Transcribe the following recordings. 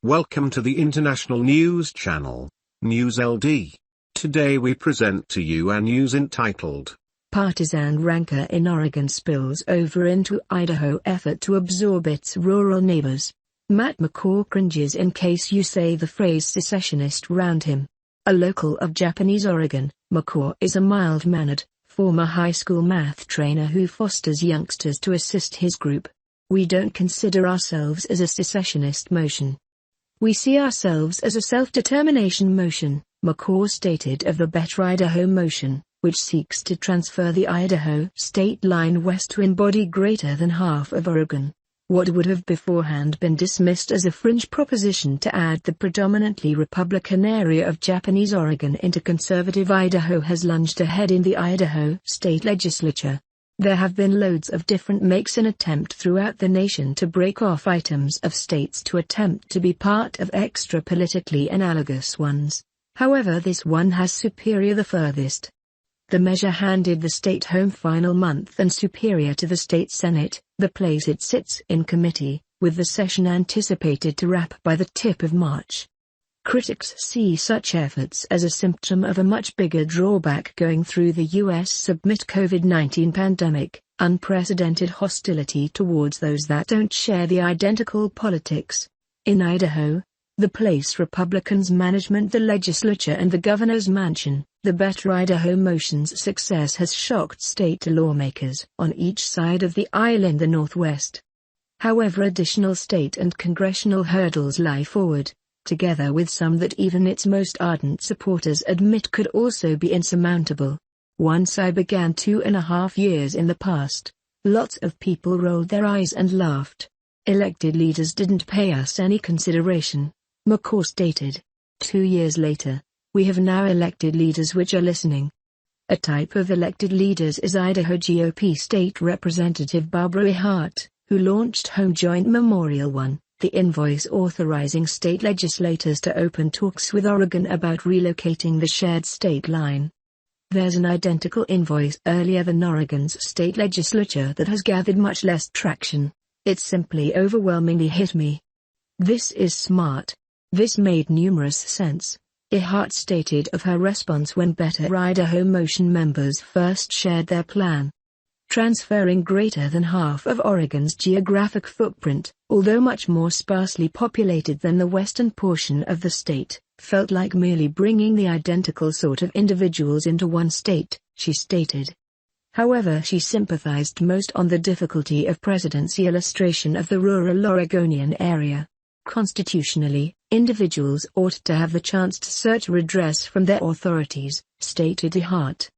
Welcome to the International News Channel, News LD. Today we present to you a news entitled, Partisan rancor in Oregon spills over into Idaho effort to absorb its rural neighbors. Matt McCaw cringes in case you say the phrase secessionist round him. A local of Japanese Oregon, McCaw is a mild-mannered, former high school math trainer who fosters youngsters to assist his group. We don't consider ourselves as a secessionist motion. We see ourselves as a self-determination motion, McCaw stated of the Better Idaho Motion, which seeks to transfer the Idaho state line west to embody greater than half of Oregon. What would have beforehand been dismissed as a fringe proposition to add the predominantly Republican area of Japanese Oregon into conservative Idaho has lunged ahead in the Idaho state legislature. There have been loads of different makes an attempt throughout the nation to break off items of states to attempt to be part of extra politically analogous ones. However, this one has superior the furthest. The measure handed the state home final month and superior to the state Senate, the place it sits in committee, with the session anticipated to wrap by the tip of March. Critics see such efforts as a symptom of a much bigger drawback going through the U.S. amid COVID-19 pandemic, unprecedented hostility towards those that don't share the identical politics. In Idaho, the place Republicans management the legislature and the governor's mansion, the Better Idaho Motion's success has shocked state lawmakers on each side of the aisle in the Northwest. However, additional state and congressional hurdles lie forward, together with some that even its most ardent supporters admit could also be insurmountable. Once I began 2.5 years in the past, lots of people rolled their eyes and laughed. Elected leaders didn't pay us any consideration, McCaw stated. 2 years later, we have now elected leaders which are listening. A type of elected leaders is Idaho GOP State Representative Barbara Hart, who launched Home Joint Memorial 1. The invoice authorizing state legislators to open talks with Oregon about relocating the shared state line. There's an identical invoice earlier than Oregon's state legislature that has gathered much less traction. It simply overwhelmingly hit me. This is smart. This made numerous sense, Hart stated of her response when Better Idaho Motion members first shared their plan. Transferring greater than half of Oregon's geographic footprint, although much more sparsely populated than the western portion of the state, felt like merely bringing the identical sort of individuals into one state, she stated. However, she sympathized most on the difficulty of President's illustration of the rural Oregonian area. Constitutionally, individuals ought to have the chance to search redress from their authorities, stated Hart.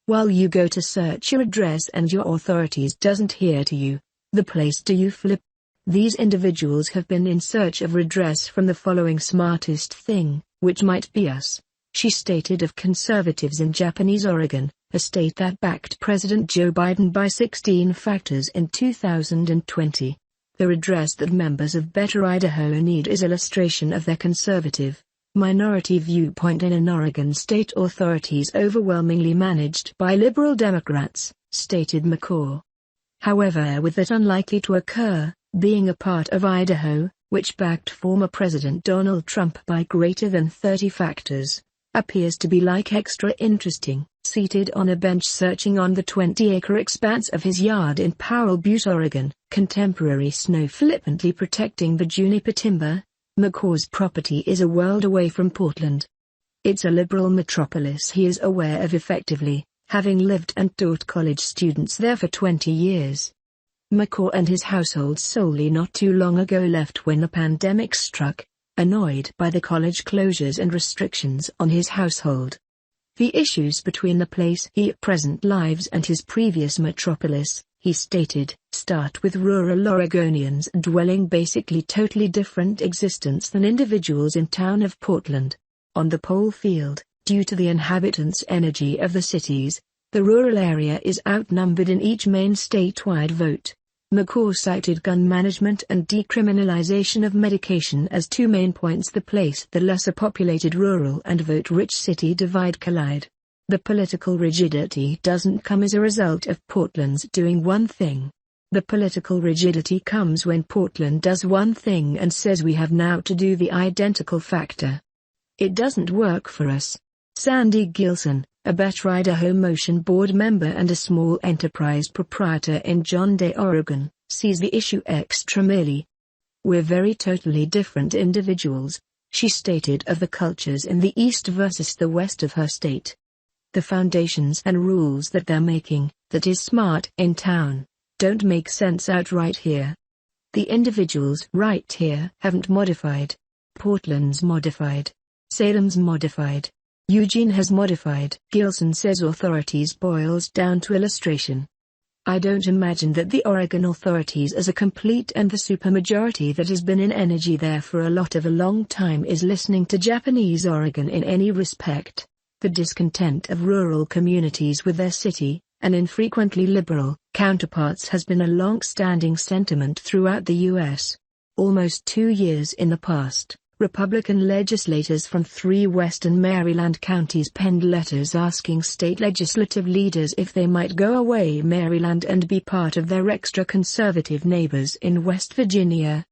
While you go to search your address and your authorities doesn't hear to you, the place do you flip? These individuals have been in search of redress from the following smartest thing, which might be us, she stated of conservatives in Japanese Oregon, a state that backed President Joe Biden by 16 factors in 2020. The redress that members of Better Idaho need is illustration of their conservative, minority viewpoint in an Oregon state authorities overwhelmingly managed by liberal Democrats, stated McCaw. However, with that unlikely to occur, being a part of Idaho, which backed former President Donald Trump by greater than 30 factors, appears to be like extra interesting. Seated on a bench searching on the 20-acre expanse of his yard in Powell Butte, Oregon, contemporary snow flippantly protecting the juniper timber, McCaw's property is a world away from Portland. It's a liberal metropolis he is aware of effectively, having lived and taught college students there for 20 years. McCaw and his household solely not too long ago left when the pandemic struck, annoyed by the college closures and restrictions on his household. The issues between the place he at present lives and his previous metropolis, he stated, start with rural Oregonians dwelling basically totally different existence than individuals in town of Portland. On the poll field, due to the inhabitants' energy of the cities, the rural area is outnumbered in each main statewide vote. McCaw cited gun management and decriminalization of medication as two main points that place the lesser populated rural and vote-rich city divide collide. The political rigidity doesn't come as a result of Portland's doing one thing. The political rigidity comes when Portland does one thing and says we have now to do the identical factor. It doesn't work for us. Sandy Gilson, a Better Idaho Motion board member and a small enterprise proprietor in John Day, Oregon, sees the issue extramural. We're very totally different individuals, she stated of the cultures in the East versus the West of her state. The foundations and rules that they're making, that is smart in town, don't make sense outright here. The individuals right here haven't modified. Portland's modified. Salem's modified. Eugene has modified. Gilson says authorities boils down to illustration. I don't imagine that the Oregon authorities as a complete and the supermajority that has been in energy there for a long time is listening to Japanese Oregon in any respect. The discontent of rural communities with their city, and infrequently liberal, counterparts has been a long-standing sentiment throughout the U.S. Almost 2 years in the past, Republican legislators from 3 western Maryland counties penned letters asking state legislative leaders if they might go away Maryland and be part of their extra-conservative neighbors in West Virginia.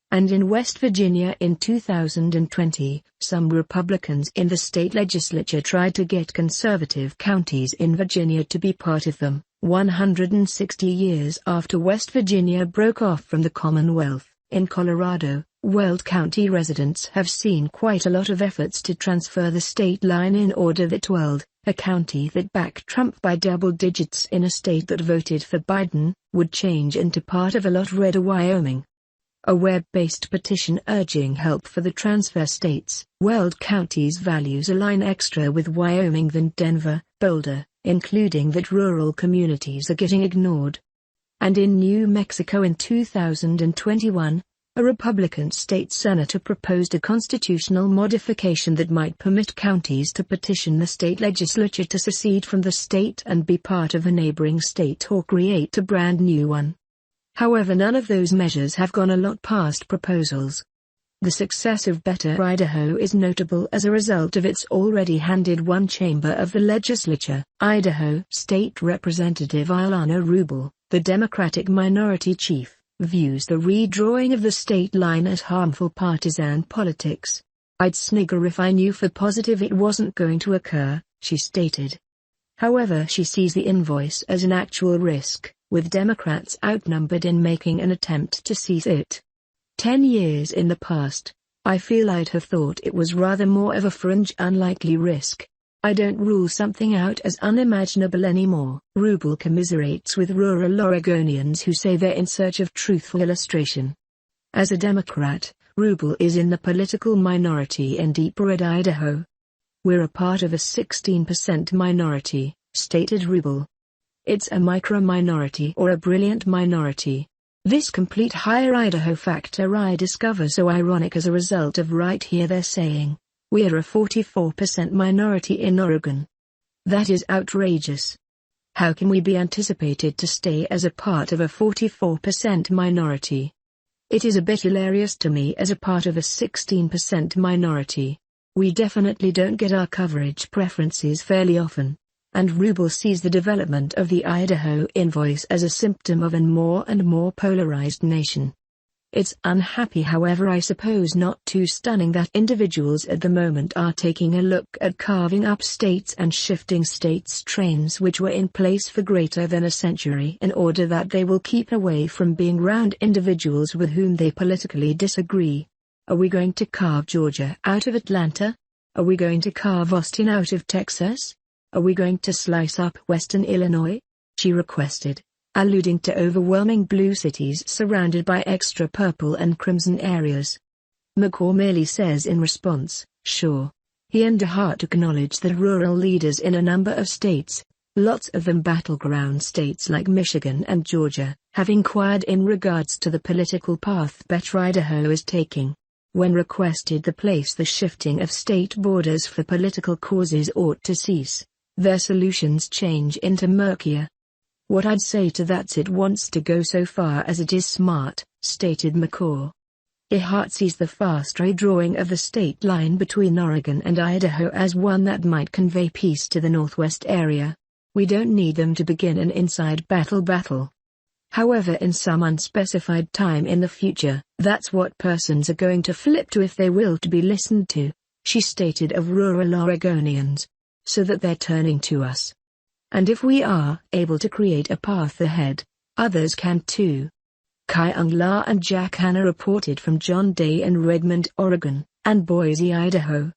And in West Virginia in 2020, some Republicans in the state legislature tried to get conservative counties in Virginia to be part of them, 160 years after West Virginia broke off from the Commonwealth. In Colorado, Weld County residents have seen quite a lot of efforts to transfer the state line in order that Weld, a county that backed Trump by double digits in a state that voted for Biden, would change into part of a lot redder Wyoming. A web-based petition urging help for the transfer states. Weld County's values align extra with Wyoming than Denver, Boulder, including that rural communities are getting ignored. And in New Mexico in 2021, a Republican state senator proposed a constitutional modification that might permit counties to petition the state legislature to secede from the state and be part of a neighboring state or create a brand new one. However, none of those measures have gone a lot past proposals. The success of Better Idaho is notable as a result of its already handed one chamber of the legislature. Idaho State Representative Ilana Rubel, the Democratic minority chief, views the redrawing of the state line as harmful partisan politics. I'd snigger if I knew for positive it wasn't going to occur, she stated. However, she sees the invoice as an actual risk, with Democrats outnumbered in making an attempt to seize it. 10 years in the past, I feel I'd have thought it was rather more of a fringe unlikely risk. I don't rule something out as unimaginable anymore. Rubel commiserates with rural Oregonians who say they're in search of truthful illustration. As a Democrat, Rubel is in the political minority in deep red Idaho. We're a part of a 16% minority, stated Rubel. It's a micro-minority or a brilliant minority. This complete higher Idaho factor I discover so ironic as a result of right here they're saying, we're a 44% minority in Oregon. That is outrageous. How can we be anticipated to stay as a part of a 44% minority? It is a bit hilarious to me as a part of a 16% minority. We definitely don't get our coverage preferences fairly often. And Rubel sees the development of the Idaho invoice as a symptom of and more polarized nation. It's unhappy, however, I suppose not too stunning that individuals at the moment are taking a look at carving up states and shifting states' trains which were in place for greater than a century in order that they will keep away from being round individuals with whom they politically disagree. Are we going to carve Georgia out of Atlanta? Are we going to carve Austin out of Texas? Are we going to slice up Western Illinois? She requested, alluding to overwhelming blue cities surrounded by extra purple and crimson areas. McCaw merely says in response, sure. He and DeHart acknowledge that rural leaders in a number of states, lots of them battleground states like Michigan and Georgia, have inquired in regards to the political path Better Idaho is taking. When requested the place the shifting of state borders for political causes ought to cease, their solutions change into murkier. What I'd say to that's it wants to go so far as it is smart, stated McCaw. DeHart sees the fast redrawing of the state line between Oregon and Idaho as one that might convey peace to the northwest area. We don't need them to begin an inside battle. However, in some unspecified time in the future, that's what persons are going to flip to if they will to be listened to, she stated of rural Oregonians. So that they're turning to us. And if we are able to create a path ahead, others can too. Kyung La and Jack Hanna reported from John Day in Redmond, Oregon, and Boise, Idaho.